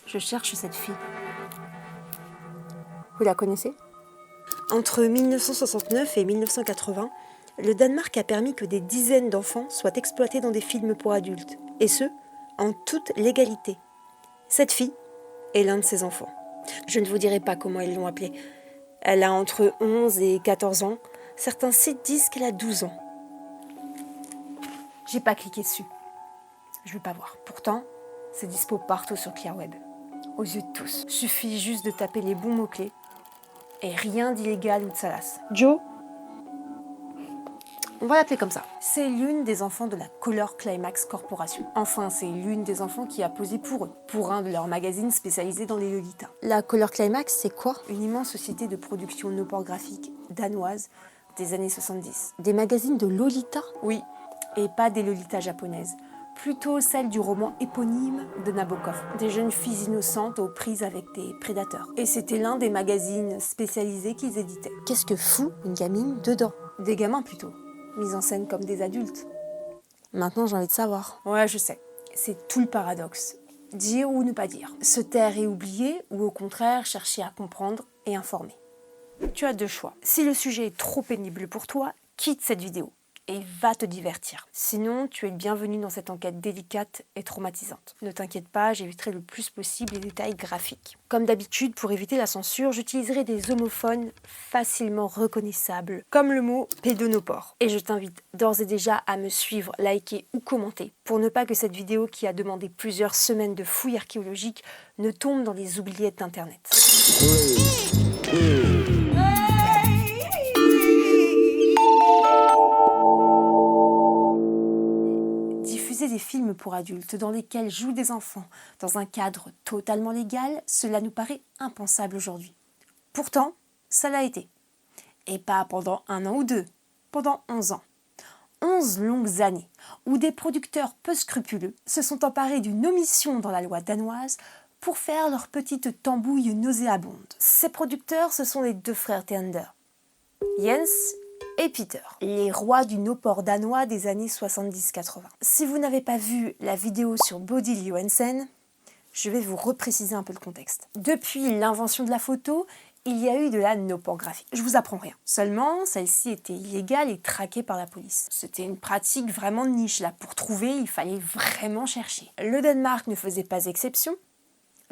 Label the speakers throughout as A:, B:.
A: Je cherche cette fille. Vous la connaissez? Entre 1969 et 1980, le Danemark a permis que des dizaines d'enfants soient exploités dans des films pour adultes, et ce, en toute légalité. Cette fille est l'un de ces enfants. Je ne vous dirai pas comment ils l'ont appelée. Elle a entre 11 et 14 ans. Certains sites disent qu'elle a 12 ans. J'ai pas cliqué dessus. Je veux pas voir. Pourtant, c'est dispo partout sur ClearWeb. Aux yeux de tous. Suffit juste de taper les bons mots-clés. Et rien d'illégal ou de salace. Joe? On va l'appeler comme ça. C'est l'une des enfants de la Color Climax Corporation. Enfin, c'est l'une des enfants qui a posé pour eux, pour un de leurs magazines spécialisés dans les Lolitas. La Color Climax, c'est quoi? Une immense société de production no pornographique danoise des années 70. Des magazines de Lolita? Oui, et pas des Lolitas japonaises. Plutôt celle du roman éponyme de Nabokov. Des jeunes filles innocentes aux prises avec des prédateurs. Et c'était l'un des magazines spécialisés qu'ils éditaient. Qu'est-ce que fout une gamine dedans? Des gamins plutôt, mis en scène comme des adultes. Maintenant j'ai envie de savoir. Ouais, je sais, c'est tout le paradoxe. Dire ou ne pas dire. Se taire et oublier, ou au contraire chercher à comprendre et informer. Tu as deux choix. Si le sujet est trop pénible pour toi, quitte cette vidéo et va te divertir. Sinon, tu es le bienvenu dans cette enquête délicate et traumatisante. Ne t'inquiète pas, j'éviterai le plus possible les détails graphiques. Comme d'habitude, pour éviter la censure, j'utiliserai des homophones facilement reconnaissables, comme le mot pédonopore. Et je t'invite d'ores et déjà à me suivre, liker ou commenter, pour ne pas que cette vidéo qui a demandé plusieurs semaines de fouilles archéologiques ne tombe dans les oubliettes d'Internet. Des films pour adultes dans lesquels jouent des enfants dans un cadre totalement légal, cela nous paraît impensable aujourd'hui. Pourtant, ça l'a été. Et pas pendant 1 an ou 2, pendant 11 ans. 11 longues années où des producteurs peu scrupuleux se sont emparés d'une omission dans la loi danoise pour faire leur petite tambouille nauséabonde. Ces producteurs, ce sont les deux frères Theander, Jens et Peter, les rois du no-porn danois des années 70-80. Si vous n'avez pas vu la vidéo sur Bodil Johansen, je vais vous repréciser un peu le contexte. Depuis l'invention de la photo, il y a eu de la no-pornographie. Je vous apprends rien. Seulement, celle-ci était illégale et traquée par la police. C'était une pratique vraiment de niche. Là, pour trouver, il fallait vraiment chercher. Le Danemark ne faisait pas exception,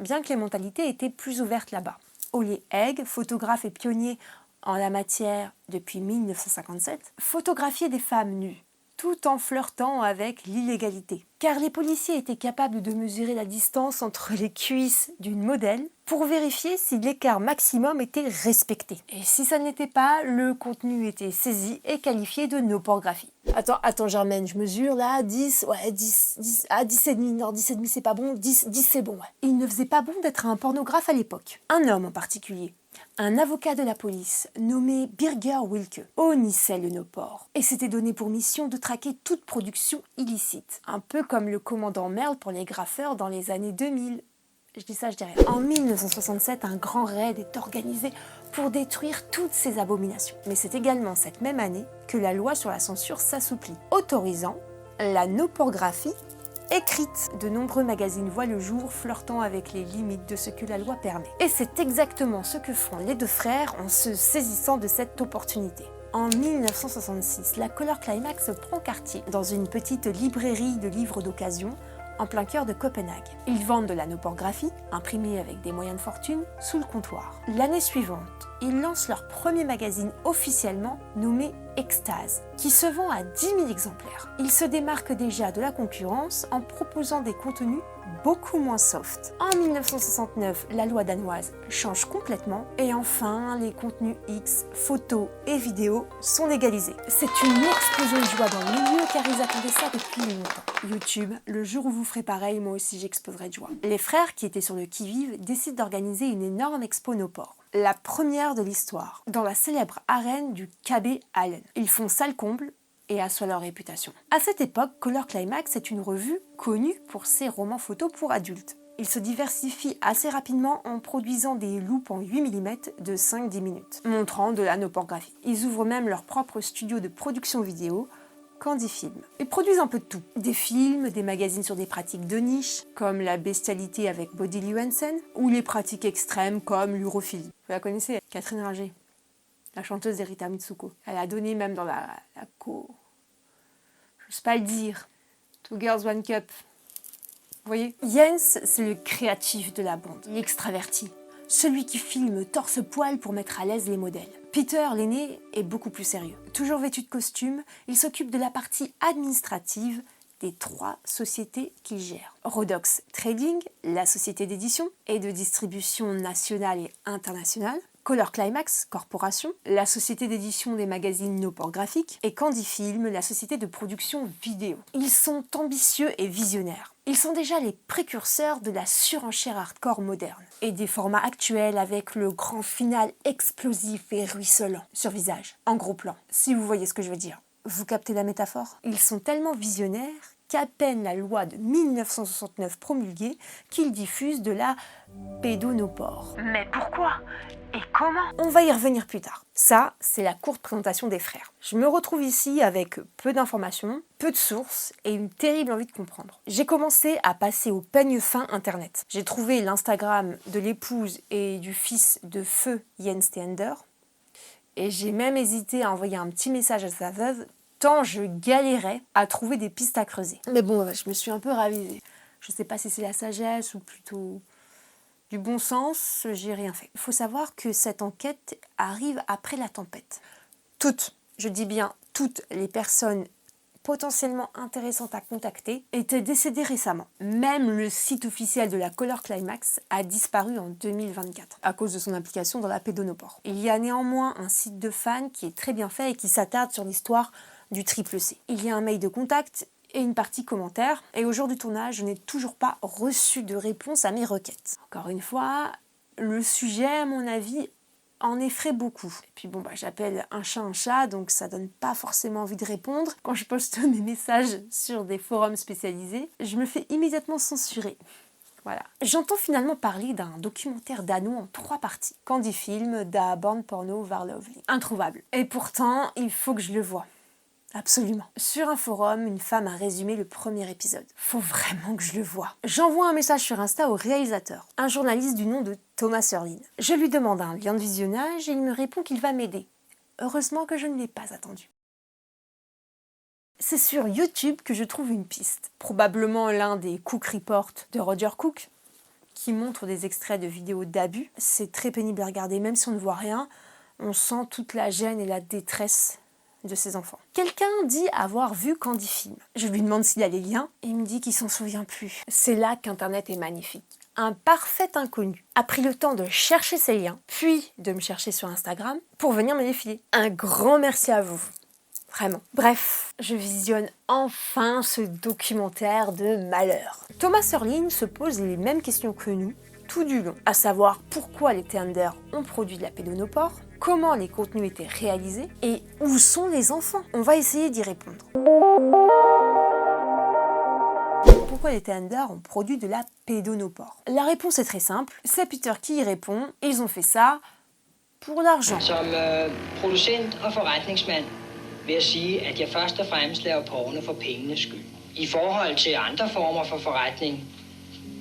A: bien que les mentalités étaient plus ouvertes là-bas. Ole Egg, photographe et pionnier en la matière depuis 1957, photographier des femmes nues, tout en flirtant avec l'illégalité. Car les policiers étaient capables de mesurer la distance entre les cuisses d'une modèle pour vérifier si l'écart maximum était respecté. Et si ça ne l'était pas, le contenu était saisi et qualifié de no-pornographie. Attends Germaine, je mesure là, 10, 10,5, non 10,5 c'est pas bon, 10 c'est bon, ouais. Il ne faisait pas bon d'être un pornographe à l'époque. Un homme en particulier. Un avocat de la police nommé Birger Wilke honnissait le no-porn et s'était donné pour mission de traquer toute production illicite. Un peu comme le commandant Merle pour les graffeurs dans les années 2000. Je dis ça, je dis rien. En 1967, un grand raid est organisé pour détruire toutes ces abominations. Mais c'est également cette même année que la loi sur la censure s'assouplit, autorisant la no-pornographie écrite. De nombreux magazines voient le jour, flirtant avec les limites de ce que la loi permet. Et c'est exactement ce que font les deux frères en se saisissant de cette opportunité. En 1966, la Color Climax prend quartier dans une petite librairie de livres d'occasion en plein cœur de Copenhague. Ils vendent de la no-pornographie, imprimée avec des moyens de fortune, sous le comptoir. L'année suivante, ils lancent leur premier magazine officiellement nommé Extase, qui se vend à 10 000 exemplaires. Ils se démarquent déjà de la concurrence en proposant des contenus beaucoup moins soft. En 1969, la loi danoise change complètement et enfin, les contenus X, photos et vidéos sont légalisés. C'est une explosion de joie dans le milieu car ils attendaient ça depuis longtemps. YouTube, le jour où vous ferez pareil, moi aussi j'exploserai de joie. Les frères qui étaient sur le qui-vive décident d'organiser une énorme expo no-porn. La première de l'histoire, dans la célèbre arène du KB Hallen. Ils font salle comble et assoient leur réputation. À cette époque, Color Climax est une revue connue pour ses romans photos pour adultes. Ils se diversifient assez rapidement en produisant des loupes en 8 mm de 5-10 minutes, montrant de la no-pornographie. Ils ouvrent même leur propre studio de production vidéo Candy Film. Ils produisent un peu de tout. Des films, des magazines sur des pratiques de niche, comme la bestialité avec Bodil Johansen, ou les pratiques extrêmes comme l'urophilie. Vous la connaissez, Catherine Ringer, la chanteuse d'Erita Mitsuko. Elle a donné même dans la j'ose pas le dire, Two Girls One Cup. Vous voyez, Jens, c'est le créatif de la bande, l'extraverti, celui qui filme torse-poil pour mettre à l'aise les modèles. Peter, l'aîné, est beaucoup plus sérieux. Toujours vêtu de costume, il s'occupe de la partie administrative des 3 sociétés qu'il gère. Rodox Trading, la société d'édition et de distribution nationale et internationale. Color Climax Corporation, la société d'édition des magazines No-Port Graphiques, et Candy Film, la société de production vidéo. Ils sont ambitieux et visionnaires. Ils sont déjà les précurseurs de la surenchère hardcore moderne et des formats actuels avec le grand final explosif et ruisselant sur visage, en gros plan, si vous voyez ce que je veux dire. Vous captez la métaphore? Ils sont tellement visionnaires qu'à peine la loi de 1969 promulguée, qu'ils diffusent de la pédonopore. Mais pourquoi? Et comment? On va y revenir plus tard. Ça, c'est la courte présentation des frères. Je me retrouve ici avec peu d'informations, peu de sources et une terrible envie de comprendre. J'ai commencé à passer au peigne fin Internet. J'ai trouvé l'Instagram de l'épouse et du fils de feu Jens Theander. Et j'ai même hésité à envoyer un petit message à sa veuve, tant je galérais à trouver des pistes à creuser. Mais bon, je me suis un peu ravisée. Je sais pas si c'est la sagesse ou plutôt du bon sens, j'ai rien fait. Il faut savoir que cette enquête arrive après la tempête. Toutes, je dis bien toutes les personnes potentiellement intéressantes à contacter étaient décédées récemment. Même le site officiel de la Color Climax a disparu en 2024 à cause de son implication dans la pédonopore. Il y a néanmoins un site de fans qui est très bien fait et qui s'attarde sur l'histoire du triple C. Il y a un mail de contact et une partie commentaire. Et au jour du tournage, je n'ai toujours pas reçu de réponse à mes requêtes. Encore une fois, le sujet, à mon avis, en effraie beaucoup. Et puis bon, j'appelle un chat, donc ça donne pas forcément envie de répondre. Quand je poste mes messages sur des forums spécialisés, je me fais immédiatement censurer. Voilà. J'entends finalement parler d'un documentaire danois en 3 parties. Candy Film, Da Barn Porno Var Lovely. Introuvable. Et pourtant, il faut que je le voie. Absolument. Sur un forum, une femme a résumé le premier épisode. Faut vraiment que je le voie. J'envoie un message sur Insta au réalisateur, un journaliste du nom de Thomas Sörlin. Je lui demande un lien de visionnage et il me répond qu'il va m'aider. Heureusement que je ne l'ai pas attendu. C'est sur YouTube que je trouve une piste. Probablement l'un des Cook Reports de Roger Cook, qui montre des extraits de vidéos d'abus. C'est très pénible à regarder, même si on ne voit rien. On sent toute la gêne et la détresse de ses enfants. Quelqu'un dit avoir vu Candy Film. Je lui demande s'il a les liens et il me dit qu'il s'en souvient plus. C'est là qu'Internet est magnifique. Un parfait inconnu a pris le temps de chercher ses liens, puis de me chercher sur Instagram pour venir me les filer. Un grand merci à vous. Vraiment. Bref, je visionne enfin ce documentaire de malheur. Thomas Sörlin se pose les mêmes questions que nous tout du long, à savoir pourquoi les Theander ont produit de la pédonopore, comment les contenus étaient réalisés et où sont les enfants. On va essayer d'y répondre. Pourquoi les Theander ont produit de la pédonopore? La réponse est très simple, c'est Peter qui y répond, ils ont fait ça pour l'argent.
B: Som producent og forretningsmand vil jeg sige, at jeg først og fremmest laver porno for pengenes skyld. I forhold til andre former for forretning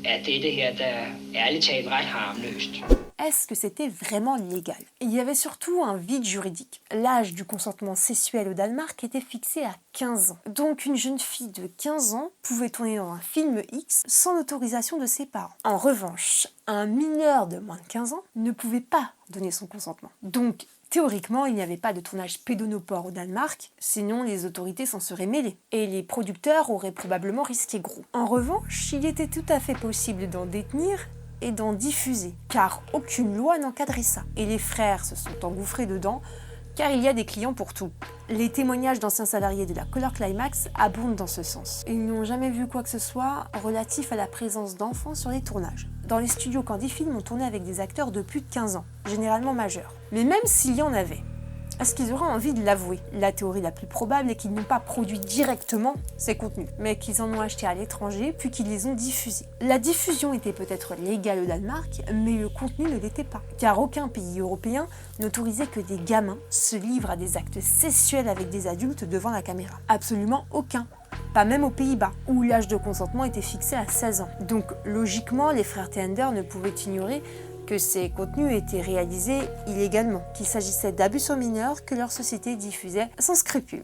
B: er dette her da ærligt talt ret harmløst.
A: Est-ce que c'était vraiment légal? Il y avait surtout un vide juridique. L'âge du consentement sexuel au Danemark était fixé à 15 ans. Donc une jeune fille de 15 ans pouvait tourner dans un film X sans l'autorisation de ses parents. En revanche, un mineur de moins de 15 ans ne pouvait pas donner son consentement. Donc théoriquement, il n'y avait pas de tournage pédonopore au Danemark, sinon les autorités s'en seraient mêlées. Et les producteurs auraient probablement risqué gros. En revanche, il était tout à fait possible d'en détenir et d'en diffuser, car aucune loi n'encadrait ça. Et les frères se sont engouffrés dedans, car il y a des clients pour tout. Les témoignages d'anciens salariés de la Color Climax abondent dans ce sens. Ils n'ont jamais vu quoi que ce soit relatif à la présence d'enfants sur les tournages. Dans les studios Candy Film, on tournait avec des acteurs de plus de 15 ans, généralement majeurs. Mais même s'il y en avait, à ce qu'ils auraient envie de l'avouer. La théorie la plus probable est qu'ils n'ont pas produit directement ces contenus, mais qu'ils en ont acheté à l'étranger puis qu'ils les ont diffusés. La diffusion était peut-être légale au Danemark, mais le contenu ne l'était pas, car aucun pays européen n'autorisait que des gamins se livrent à des actes sexuels avec des adultes devant la caméra. Absolument aucun. Pas même aux Pays-Bas, où l'âge de consentement était fixé à 16 ans. Donc logiquement, les frères Teander ne pouvaient ignorer que ces contenus étaient réalisés illégalement, qu'il s'agissait d'abus sur mineurs que leur société diffusait sans scrupule.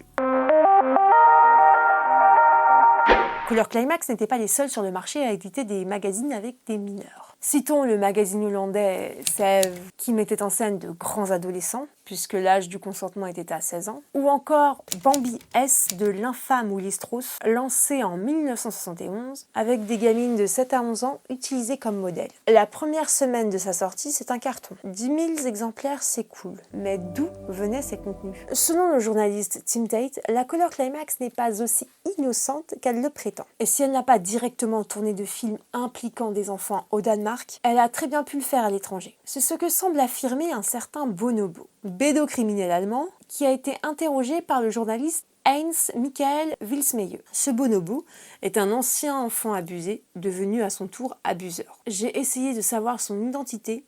A: Color Climax n'était pas les seuls sur le marché à éditer des magazines avec des mineurs. Citons le magazine hollandais Sève, qui mettait en scène de grands adolescents, puisque l'âge du consentement était à 16 ans, ou encore Bambi S de l'infâme Willy Strauss, lancé en 1971, avec des gamines de 7 à 11 ans utilisées comme modèle. La première semaine de sa sortie, c'est un carton. 10 000 exemplaires s'écoulent. Mais d'où venaient ces contenus? Selon le journaliste Tim Tate, la Color Climax n'est pas aussi innocente qu'elle le prétend. Et si elle n'a pas directement tourné de films impliquant des enfants au Danemark, elle a très bien pu le faire à l'étranger. C'est ce que semble affirmer un certain Bonobo, pédocriminel allemand, qui a été interrogé par le journaliste Heinz Michael Wilsmeyer. Ce bonobo est un ancien enfant abusé, devenu à son tour abuseur. J'ai essayé de savoir son identité,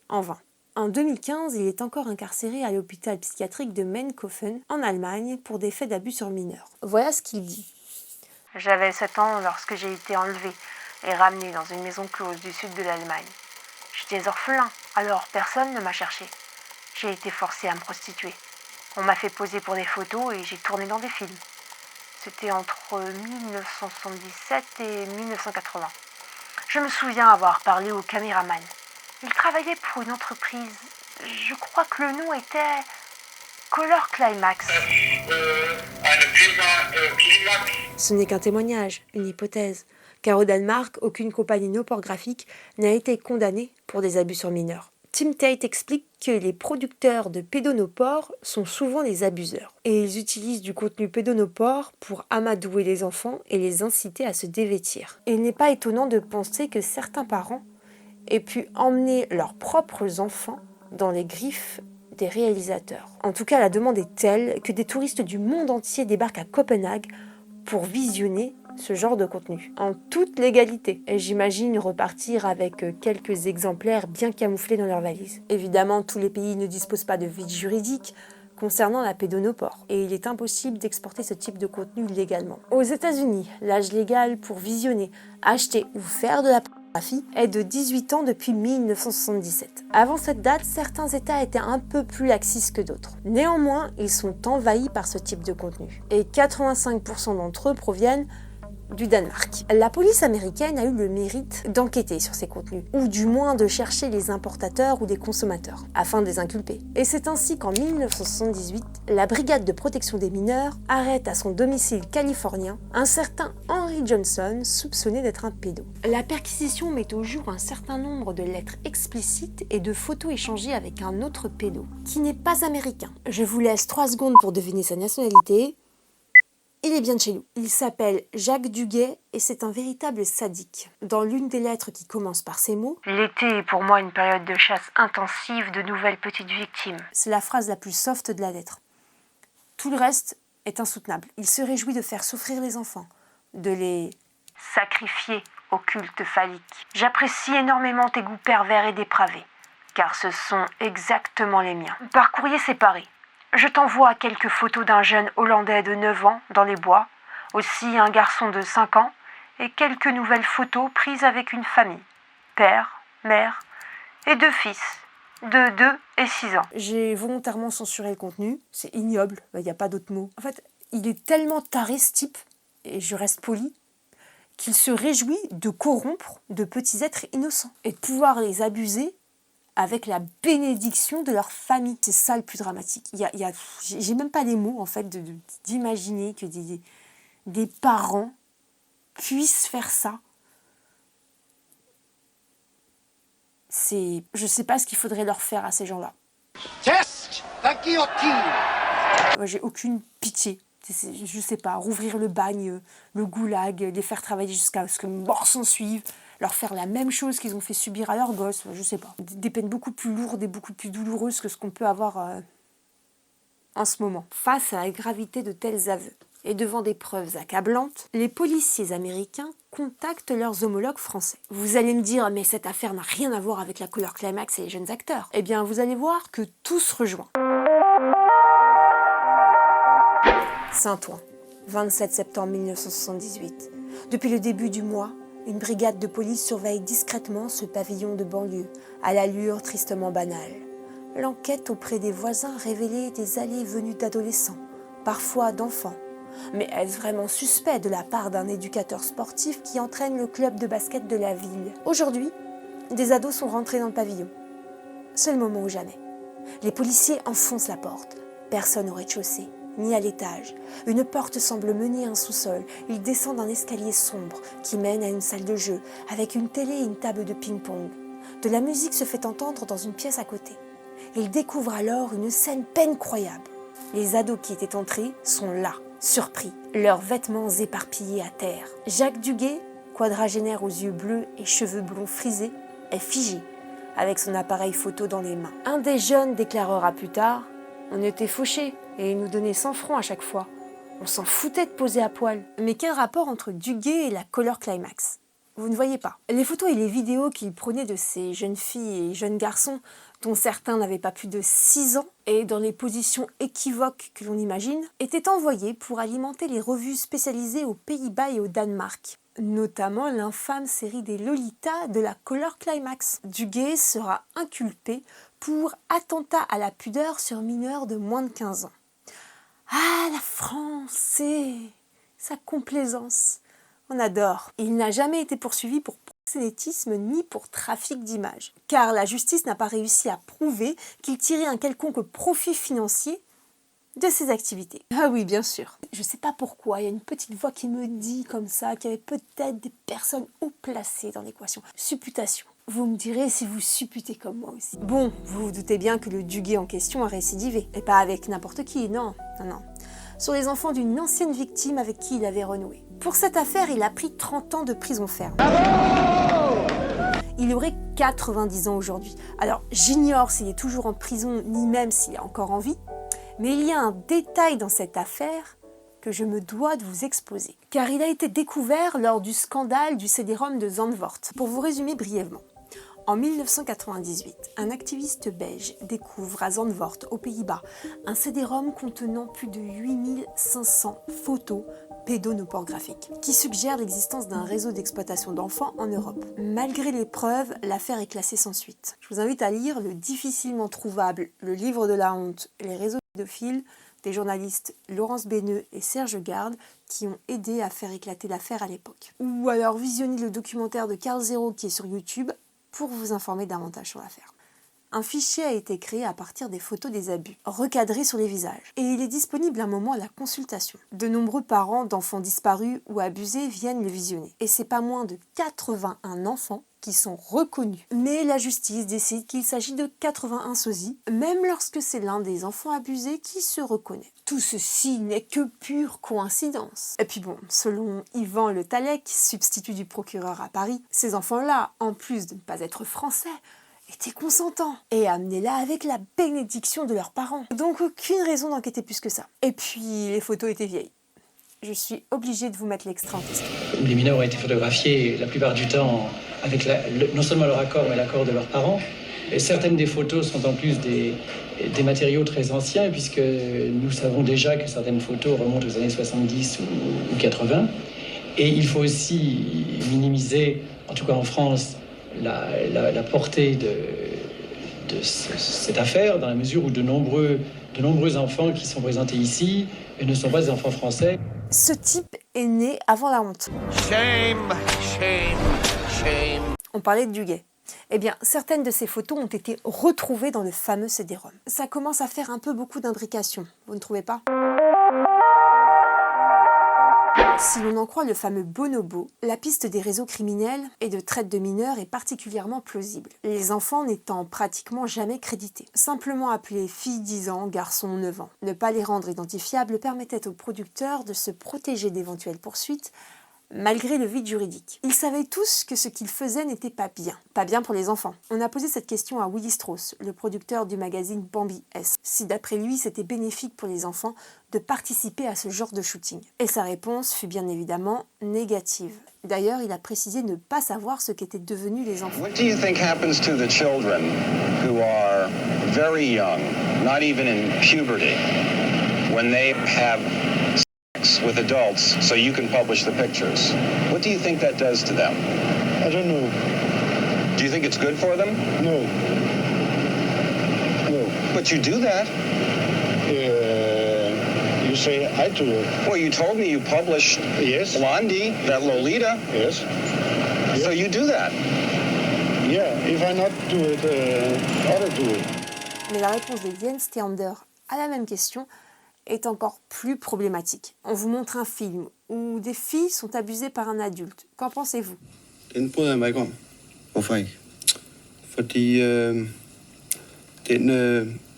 A: en vain. En 2015, il est encore incarcéré à l'hôpital psychiatrique de Meinkhofen, en Allemagne, pour des faits d'abus sur mineurs. Voilà ce qu'il dit.
C: J'avais 7 ans lorsque j'ai été enlevée et ramenée dans une maison close du sud de l'Allemagne. J'étais orphelin, alors personne ne m'a cherché. J'ai été forcée à me prostituer. On m'a fait poser pour des photos et j'ai tourné dans des films. C'était entre 1977 et 1980. Je me souviens avoir parlé au caméraman. Il travaillait pour une entreprise. Je crois que le nom était Color Climax.
A: Ce n'est qu'un témoignage, une hypothèse, car au Danemark, aucune compagnie non pornographique n'a été condamnée pour des abus sur mineurs. Tim Tate explique que les producteurs de pédonopores sont souvent des abuseurs, et ils utilisent du contenu pédonopore pour amadouer les enfants et les inciter à se dévêtir. Et il n'est pas étonnant de penser que certains parents aient pu emmener leurs propres enfants dans les griffes des réalisateurs. En tout cas, la demande est telle que des touristes du monde entier débarquent à Copenhague pour visionner ce genre de contenu, en toute légalité. Et j'imagine repartir avec quelques exemplaires bien camouflés dans leur valise. Évidemment, tous les pays ne disposent pas de vide juridique concernant la pédonopore, et il est impossible d'exporter ce type de contenu légalement. Aux États-Unis, l'âge légal pour visionner, acheter ou faire de la pornographie est de 18 ans depuis 1977. Avant cette date, certains États étaient un peu plus laxistes que d'autres. Néanmoins, ils sont envahis par ce type de contenu, et 85% d'entre eux proviennent du Danemark. La police américaine a eu le mérite d'enquêter sur ces contenus, ou du moins de chercher les importateurs ou les consommateurs, afin de les inculper. Et c'est ainsi qu'en 1978, la brigade de protection des mineurs arrête à son domicile californien un certain Henry Johnson, soupçonné d'être un pédo. La perquisition met au jour un certain nombre de lettres explicites et de photos échangées avec un autre pédo, qui n'est pas américain. Je vous laisse 3 secondes pour deviner sa nationalité. Il est bien de chez nous. Il s'appelle Jacques Duguay et c'est un véritable sadique. Dans l'une des lettres qui commence par ces mots,
C: L'été est pour moi une période de chasse intensive de nouvelles petites victimes.
A: C'est la phrase la plus soft de la lettre. Tout le reste est insoutenable. Il se réjouit de faire souffrir les enfants, de les
C: Sacrifié au culte phallique. J'apprécie énormément tes goûts pervers et dépravés, car ce sont exactement les miens. Par courrier séparé. Je t'envoie quelques photos d'un jeune Hollandais de 9 ans dans les bois, aussi un garçon de 5 ans, et quelques nouvelles photos prises avec une famille, père, mère et 2 fils, de 2 et 6 ans.
A: J'ai volontairement censuré le contenu, c'est ignoble, il n'y a pas d'autre mot. En fait, il est tellement taré ce type, et je reste poli, qu'il se réjouit de corrompre de petits êtres innocents et de pouvoir les abuser avec la bénédiction de leur famille. C'est ça le plus dramatique. J'ai même pas les mots en fait d'imaginer que des parents puissent faire ça. Je sais pas ce qu'il faudrait leur faire à ces gens-là.
D: Test the guillotine.
A: Moi, j'ai aucune pitié. Je sais pas, rouvrir le bagne, le goulag, les faire travailler jusqu'à ce que mort s'en suive, leur faire la même chose qu'ils ont fait subir à leurs gosses, je sais pas. Des peines beaucoup plus lourdes et beaucoup plus douloureuses que ce qu'on peut avoir en ce moment. Face à la gravité de tels aveux et devant des preuves accablantes, les policiers américains contactent leurs homologues français. Vous allez me dire, mais cette affaire n'a rien à voir avec la Color Climax et les jeunes acteurs. Eh bien, vous allez voir que tout se rejoint. Saint-Ouen, 27 septembre 1978. Depuis le début du mois, une brigade de police surveille discrètement ce pavillon de banlieue, à l'allure tristement banale. L'enquête auprès des voisins révélait des allées venues d'adolescents, parfois d'enfants. Mais est-ce vraiment suspect de la part d'un éducateur sportif qui entraîne le club de basket de la ville? Aujourd'hui, des ados sont rentrés dans le pavillon. C'est le moment ou jamais. Les policiers enfoncent la porte. Personne au rez-de-chaussée, ni à l'étage. Une porte semble mener à un sous-sol. Ils descendent un escalier sombre qui mène à une salle de jeu, avec une télé et une table de ping-pong. De la musique se fait entendre dans une pièce à côté. Ils découvrent alors une scène peine croyable. Les ados qui étaient entrés sont là, surpris, leurs vêtements éparpillés à terre. Jacques Duguay, quadragénaire aux yeux bleus et cheveux blonds frisés, est figé, avec son appareil photo dans les mains. Un des jeunes déclarera plus tard « On était fauchés et ils nous donnaient 100 francs à chaque fois. On s'en foutait de poser à poil. » Mais quel rapport entre Duguay et la Color Climax? Vous ne voyez pas. Les photos et les vidéos qu'il prenait de ces jeunes filles et jeunes garçons, dont certains n'avaient pas plus de 6 ans, et dans les positions équivoques que l'on imagine, étaient envoyées pour alimenter les revues spécialisées aux Pays-Bas et au Danemark, notamment l'infâme série des Lolita de la Color Climax. Duguay sera inculpé pour attentat à la pudeur sur mineurs de moins de 15 ans. Ah, la France et sa complaisance! On adore. Il n'a jamais été poursuivi pour proxénétisme ni pour trafic d'images, car la justice n'a pas réussi à prouver qu'il tirait un quelconque profit financier de ses activités. Ah oui, bien sûr. Je ne sais pas pourquoi, il y a une petite voix qui me dit comme ça qu'il y avait peut-être des personnes haut placées dans l'équation. Supputation. Vous me direz si vous supputez comme moi aussi. Bon, vous vous doutez bien que le Duguay en question a récidivé, et pas avec n'importe qui, non. Sur les enfants d'une ancienne victime avec qui il avait renoué. Pour cette affaire, il a pris 30 ans de prison ferme. Il aurait 90 ans aujourd'hui. Alors, j'ignore s'il est toujours en prison, ni même s'il est encore en vie, mais il y a un détail dans cette affaire que je me dois de vous exposer. Car il a été découvert lors du scandale du CD-ROM de Zandvoort. Pour vous résumer brièvement. En 1998, un activiste belge découvre à Zandvoort, aux Pays-Bas, un CD-ROM contenant plus de 8500 photos pédopornographiques, qui suggèrent l'existence d'un réseau d'exploitation d'enfants en Europe. Malgré les preuves, l'affaire est classée sans suite. Je vous invite à lire le difficilement trouvable Le Livre de la honte, les réseaux pédophiles des journalistes Laurence Béneux et Serge Garde qui ont aidé à faire éclater l'affaire à l'époque. Ou alors visionnez le documentaire de Carl Zero qui est sur YouTube pour vous informer davantage sur l'affaire. Un fichier a été créé à partir des photos des abus, recadrées sur les visages, et il est disponible un moment à la consultation. De nombreux parents d'enfants disparus ou abusés viennent le visionner, et c'est pas moins de 81 enfants qui sont reconnus. Mais la justice décide qu'il s'agit de 81 sosies, même lorsque c'est l'un des enfants abusés qui se reconnaît. Tout ceci n'est que pure coïncidence. Et puis bon, selon Yvan Le Tallec, substitut du procureur à Paris, ces enfants-là, en plus de ne pas être français, étaient consentants et amenés là avec la bénédiction de leurs parents. Donc aucune raison d'enquêter plus que ça. Et puis les photos étaient vieilles. Je suis obligée de vous mettre l'extrait en question.
E: Les mineurs ont été photographiés la plupart du temps avec non seulement leur accord, mais l'accord de leurs parents. Et certaines des photos sont en plus des matériaux très anciens, puisque nous savons déjà que certaines photos remontent aux années 70 ou 80. Et il faut aussi minimiser, en tout cas en France, la portée de cette affaire, dans la mesure où de nombreux enfants qui sont présentés ici ne sont pas des enfants français.
A: Ce type est né avant la honte.
D: Shame, shame, shame.
A: On parlait de Duguay. Eh bien, certaines de ces photos ont été retrouvées dans le fameux CD-ROM. Ça commence à faire un peu beaucoup d'imbrications, vous ne trouvez pas ? Si l'on en croit le fameux Bonobo, la piste des réseaux criminels et de traite de mineurs est particulièrement plausible. Les enfants n'étant pratiquement jamais crédités. Simplement appelés filles 10 ans, garçons 9 ans. Ne pas les rendre identifiables permettait aux producteurs de se protéger d'éventuelles poursuites malgré le vide juridique. Ils savaient tous que ce qu'ils faisaient n'était pas bien. Pas bien pour les enfants. On a posé cette question à Willy Strauss, le producteur du magazine Bambi S, si d'après lui c'était bénéfique pour les enfants de participer à ce genre de shooting. Et sa réponse fut bien évidemment négative. D'ailleurs, il a précisé ne pas savoir ce qu'étaient devenus les enfants.
F: What do you think happens to the children who are very young, not even in puberty, when they have sex with adults so you can publish the pictures? What do you think that does to them?
G: I don't know.
F: Do you think it's good for them?
G: No. No.
F: But you do that.
G: You say I do it.
F: Well, you told me you published
G: Yes.
F: Blondie, that Lolita.
G: Yes.
F: So you do that.
G: Yeah. If I not do it, other do it.
A: Mais la réponse de Jens Theander à la même question est encore plus problématique. On vous montre un film où des filles sont abusées par un adulte. Qu'en pensez-vous?
H: Den bryder jeg mig ikke om.
F: Hvorfor ikke?
H: Fordi den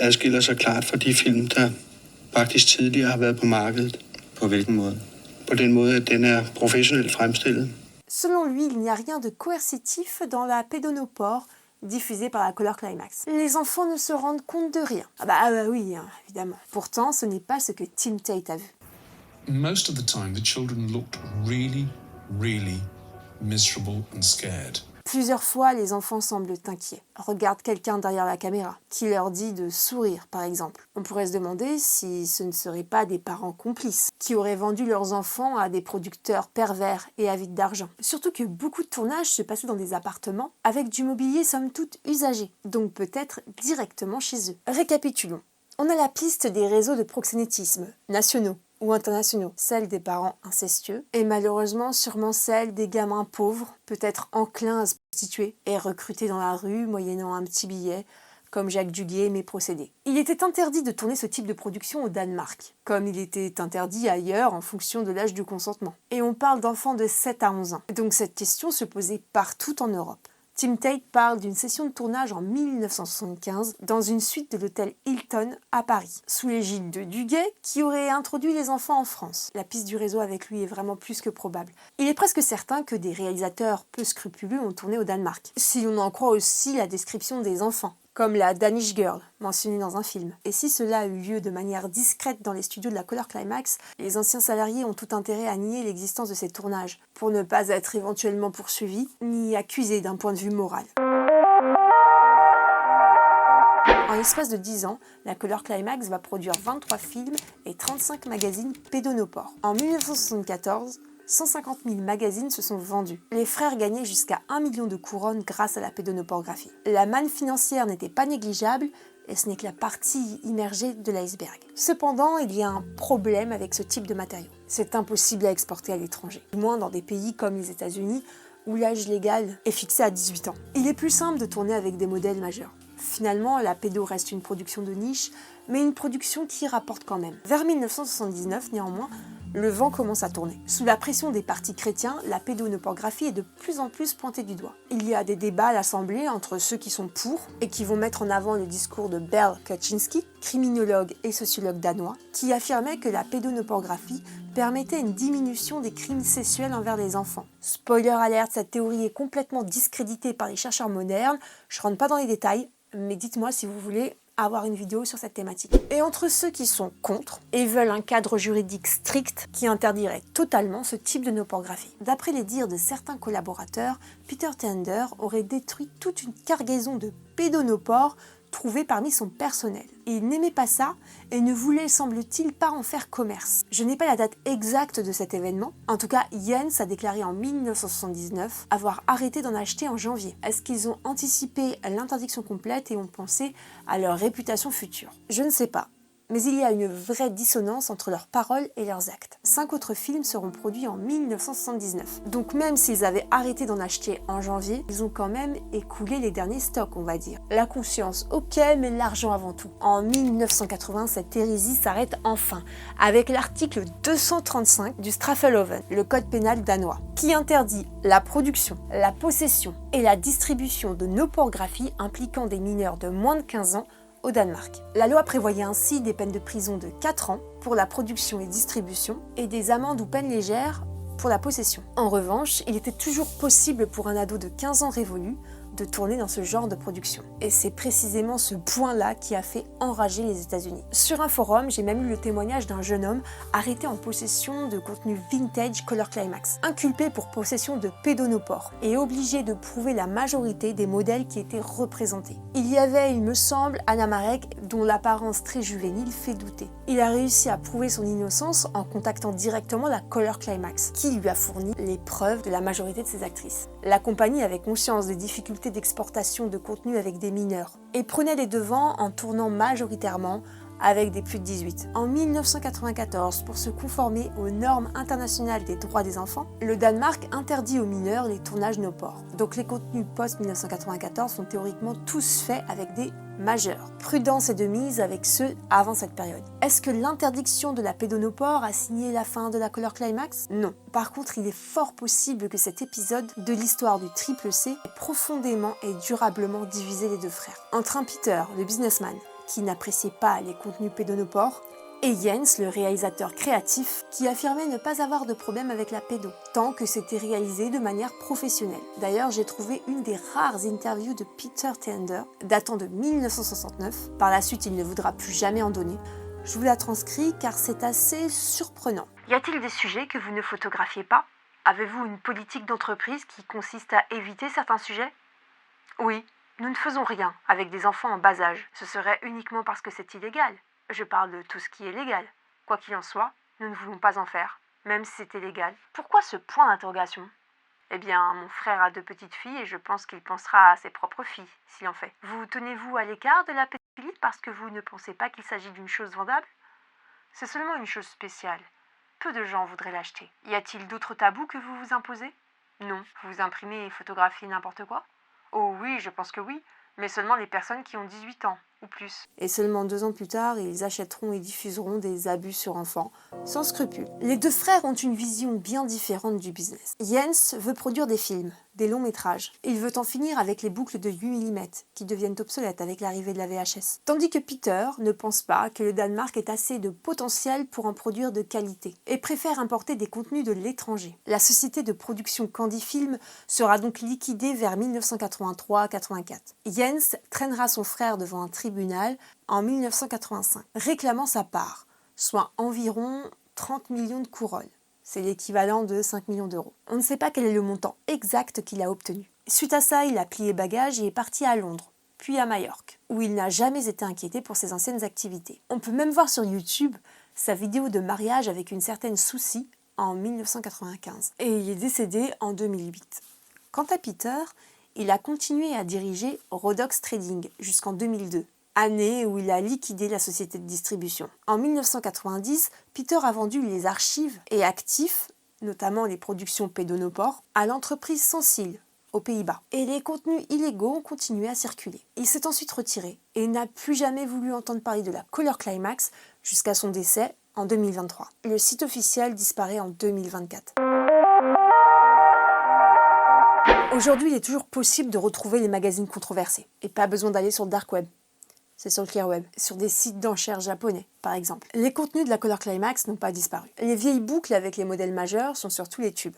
H: adskiller sig klart fra de film, der faktisk tidligere har været på markedet.
F: På hvilken måde?
H: På den måde, at den er professionelt fremstillet.
A: Selon lui, il n'y a rien de coercitif dans la pédonopore diffusée par la Color Climax. Les enfants ne se rendent compte de rien. Ah bah oui, hein, évidemment. Pourtant, ce n'est pas ce que Tim Tate a vu.
I: Most of the time, the children looked really, really miserable and scared.
A: Plusieurs fois, les enfants semblent inquiets. Regardent quelqu'un derrière la caméra, qui leur dit de sourire, par exemple. On pourrait se demander si ce ne seraient pas des parents complices, qui auraient vendu leurs enfants à des producteurs pervers et avides d'argent. Surtout que beaucoup de tournages se passaient dans des appartements, avec du mobilier somme toute usagé, donc peut-être directement chez eux. Récapitulons. On a la piste des réseaux de proxénétisme, nationaux ou internationaux, celle des parents incestueux, et malheureusement sûrement celle des gamins pauvres, peut-être enclins à se prostituer et recrutés dans la rue moyennant un petit billet, comme Jacques Duguay aimait procéder. Il était interdit de tourner ce type de production au Danemark, comme il était interdit ailleurs en fonction de l'âge du consentement. Et on parle d'enfants de 7 à 11 ans. Donc cette question se posait partout en Europe. Tim Tate parle d'une session de tournage en 1975 dans une suite de l'hôtel Hilton à Paris, sous l'égide de Duguay qui aurait introduit les enfants en France. La piste du réseau avec lui est vraiment plus que probable. Il est presque certain que des réalisateurs peu scrupuleux ont tourné au Danemark, si l'on en croit aussi la description des enfants, comme la Danish Girl, mentionnée dans un film. Et si cela a eu lieu de manière discrète dans les studios de la Color Climax, les anciens salariés ont tout intérêt à nier l'existence de ces tournages, pour ne pas être éventuellement poursuivis, ni accusés d'un point de vue moral. En l'espace de 10 ans, la Color Climax va produire 23 films et 35 magazines pédonopores. En 1974, 150 000 magazines se sont vendus. Les frères gagnaient jusqu'à 1 million de couronnes grâce à la pédonoporgraphie. La manne financière n'était pas négligeable et ce n'est que la partie immergée de l'iceberg. Cependant, il y a un problème avec ce type de matériau. C'est impossible à exporter à l'étranger, du moins dans des pays comme les États-Unis où l'âge légal est fixé à 18 ans. Il est plus simple de tourner avec des modèles majeurs. Finalement, la pédo reste une production de niche, mais une production qui rapporte quand même. Vers 1979, néanmoins, le vent commence à tourner. Sous la pression des partis chrétiens, la pédonoporgraphie est de plus en plus pointée du doigt. Il y a des débats à l'Assemblée entre ceux qui sont pour et qui vont mettre en avant le discours de Berl Kaczynski, criminologue et sociologue danois, qui affirmait que la pédonoporgraphie permettait une diminution des crimes sexuels envers les enfants. Spoiler alert, cette théorie est complètement discréditée par les chercheurs modernes. Je rentre pas dans les détails, mais dites-moi si vous voulez avoir une vidéo sur cette thématique. Et entre ceux qui sont contre et veulent un cadre juridique strict qui interdirait totalement ce type de noporgraphie. D'après les dires de certains collaborateurs, Peter Tender aurait détruit toute une cargaison de pédonopores trouvés parmi son personnel. Il n'aimait pas ça et ne voulait, semble-t-il, pas en faire commerce. Je n'ai pas la date exacte de cet événement. En tout cas, Jens a déclaré en 1979 avoir arrêté d'en acheter en janvier. Est-ce qu'ils ont anticipé l'interdiction complète et ont pensé à leur réputation future? Je ne sais pas. Mais il y a une vraie dissonance entre leurs paroles et leurs actes. 5 autres films seront produits en 1979. Donc même s'ils avaient arrêté d'en acheter en janvier, ils ont quand même écoulé les derniers stocks, on va dire. La conscience, ok, mais l'argent avant tout. En 1980, cette hérésie s'arrête enfin, avec l'article 235 du Straffeloven, le code pénal danois, qui interdit la production, la possession et la distribution de noporgraphie impliquant des mineurs de moins de 15 ans au Danemark. La loi prévoyait ainsi des peines de prison de 4 ans pour la production et distribution et des amendes ou peines légères pour la possession. En revanche, il était toujours possible pour un ado de 15 ans révolu de tourner dans ce genre de production. Et c'est précisément ce point-là qui a fait enrager les États-Unis. Sur un forum, j'ai même eu le témoignage d'un jeune homme arrêté en possession de contenu vintage Color Climax, inculpé pour possession de pédonopores et obligé de prouver la majorité des modèles qui étaient représentés. Il y avait, il me semble, Anna Marek, dont l'apparence très juvénile fait douter. Il a réussi à prouver son innocence en contactant directement la Color Climax, qui lui a fourni les preuves de la majorité de ses actrices. La compagnie avait conscience des difficultés d'exportation de contenu avec des mineurs et prenait les devants en tournant majoritairement avec des plus de 18. En 1994, pour se conformer aux normes internationales des droits des enfants, le Danemark interdit aux mineurs les tournages no porn. Donc les contenus post-1994 sont théoriquement tous faits avec des majeurs. Prudence est de mise avec ceux avant cette période. Est-ce que l'interdiction de la pédonopore a signé la fin de la Color Climax? Non. Par contre, il est fort possible que cet épisode de l'histoire du Triple C ait profondément et durablement divisé les deux frères. Entre un Peter, le businessman, qui n'appréciait pas les contenus pédonopores, et Jens, le réalisateur créatif, qui affirmait ne pas avoir de problème avec la pédo, tant que c'était réalisé de manière professionnelle. D'ailleurs, j'ai trouvé une des rares interviews de Peter Tender, datant de 1969. Par la suite, il ne voudra plus jamais en donner. Je vous la transcris car c'est assez surprenant.
C: Y a-t-il des sujets que vous ne photographiez pas? Avez-vous une politique d'entreprise qui consiste à éviter certains sujets? Oui, nous ne faisons rien avec des enfants en bas âge. Ce serait uniquement parce que c'est illégal. Je parle de tout ce qui est légal. Quoi qu'il en soit, nous ne voulons pas en faire, même si c'était légal. Pourquoi ce point d'interrogation? Eh bien, mon frère a 2 petites filles et je pense qu'il pensera à ses propres filles, s'il en fait. Vous tenez-vous à l'écart de la pédophilie parce que vous ne pensez pas qu'il s'agit d'une chose vendable? C'est seulement une chose spéciale. Peu de gens voudraient l'acheter. Y a-t-il d'autres tabous que vous vous imposez? Non. Vous imprimez et photographiez n'importe quoi? Oh oui, je pense que oui, mais seulement les personnes qui ont 18 ans, ou plus.
A: Et seulement 2 ans plus tard, ils achèteront et diffuseront des abus sur enfants, sans scrupule. Les deux frères ont une vision bien différente du business. Jens veut produire des films, des longs métrages. Il veut en finir avec les boucles de 8 mm, qui deviennent obsolètes avec l'arrivée de la VHS. Tandis que Peter ne pense pas que le Danemark ait assez de potentiel pour en produire de qualité, et préfère importer des contenus de l'étranger. La société de production Candy Film sera donc liquidée vers 1983-84. Jens traînera son frère devant un tribunal en 1985, réclamant sa part, soit environ 30 millions de couronnes. C'est l'équivalent de 5 millions d'euros. On ne sait pas quel est le montant exact qu'il a obtenu. Suite à ça, il a plié bagages et est parti à Londres, puis à Majorque, où il n'a jamais été inquiété pour ses anciennes activités. On peut même voir sur YouTube sa vidéo de mariage avec une certaine Souci en 1995, et il est décédé en 2008. Quant à Peter, il a continué à diriger Rodox Trading jusqu'en 2002, année où il a liquidé la société de distribution. En 1990, Peter a vendu les archives et actifs, notamment les productions pédonopores, à l'entreprise Sensile, aux Pays-Bas. Et les contenus illégaux ont continué à circuler. Il s'est ensuite retiré et n'a plus jamais voulu entendre parler de la Color Climax jusqu'à son décès en 2023. Le site officiel disparaît en 2024. Aujourd'hui, il est toujours possible de retrouver les magazines controversés et pas besoin d'aller sur le dark web. C'est sur le clear web, sur des sites d'enchères japonais, par exemple. Les contenus de la Color Climax n'ont pas disparu. Les vieilles boucles avec les modèles majeurs sont sur tous les tubes.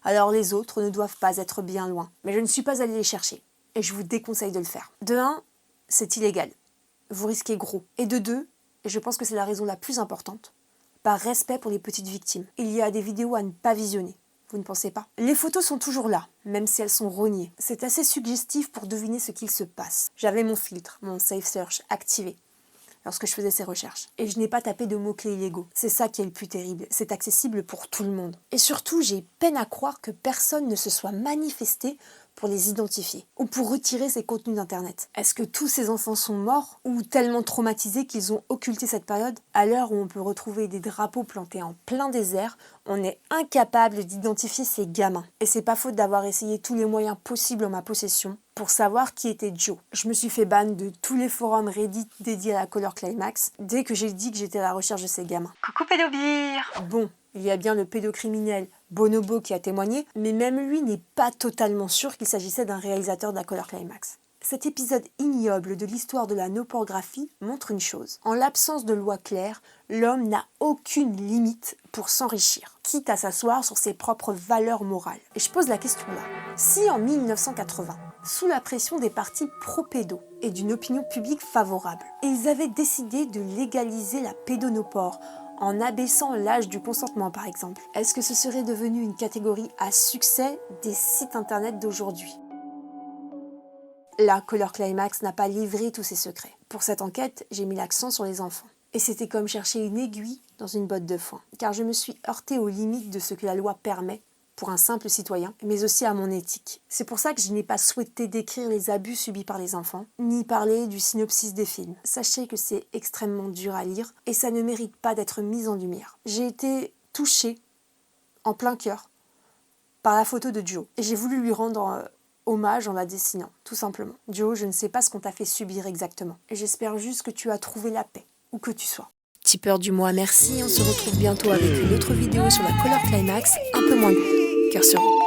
A: Alors les autres ne doivent pas être bien loin. Mais je ne suis pas allée les chercher, et je vous déconseille de le faire. De 1, c'est illégal. Vous risquez gros. Et de 2, et je pense que c'est la raison la plus importante, par respect pour les petites victimes. Il y a des vidéos à ne pas visionner. Vous ne pensez pas? Les photos sont toujours là, même si elles sont rognées. C'est assez suggestif pour deviner ce qu'il se passe. J'avais mon filtre, mon Safe Search, activé lorsque je faisais ces recherches. Et je n'ai pas tapé de mots-clés illégaux. C'est ça qui est le plus terrible. C'est accessible pour tout le monde. Et surtout, j'ai peine à croire que personne ne se soit manifesté pour les identifier ou pour retirer ces contenus d'Internet. Est-ce que tous ces enfants sont morts ou tellement traumatisés qu'ils ont occulté cette période? À l'heure où on peut retrouver des drapeaux plantés en plein désert, on est incapable d'identifier ces gamins. Et c'est pas faute d'avoir essayé tous les moyens possibles en ma possession pour savoir qui était Joe. Je me suis fait ban de tous les forums Reddit dédiés à la Color Climax dès que j'ai dit que j'étais à la recherche de ces gamins.
C: Coucou pédobire!
A: Bon, il y a bien le pédocriminel Bonobo qui a témoigné, mais même lui n'est pas totalement sûr qu'il s'agissait d'un réalisateur de la Color Climax. Cet épisode ignoble de l'histoire de la noporgraphie montre une chose. En l'absence de loi claire, l'homme n'a aucune limite pour s'enrichir, quitte à s'asseoir sur ses propres valeurs morales. Et je pose la question là. Si en 1980, sous la pression des partis pro-pédos et d'une opinion publique favorable, ils avaient décidé de légaliser la pédonopore en abaissant l'âge du consentement par exemple, est-ce que ce serait devenu une catégorie à succès des sites internet d'aujourd'hui ? La Color Climax n'a pas livré tous ses secrets. Pour cette enquête, j'ai mis l'accent sur les enfants. Et c'était comme chercher une aiguille dans une botte de foin, car je me suis heurtée aux limites de ce que la loi permet pour un simple citoyen, mais aussi à mon éthique. C'est pour ça que je n'ai pas souhaité décrire les abus subis par les enfants, ni parler du synopsis des films. Sachez que c'est extrêmement dur à lire et ça ne mérite pas d'être mis en lumière. J'ai été touchée, en plein cœur, par la photo de Joe. Et j'ai voulu lui rendre hommage en la dessinant, tout simplement. Joe, je ne sais pas ce qu'on t'a fait subir exactement. Et j'espère juste que tu as trouvé la paix, où que tu sois. Tipeur du mois, merci. On se retrouve bientôt avec une autre vidéo sur la Color Climax, un peu moins lourde. Cœur sur vous.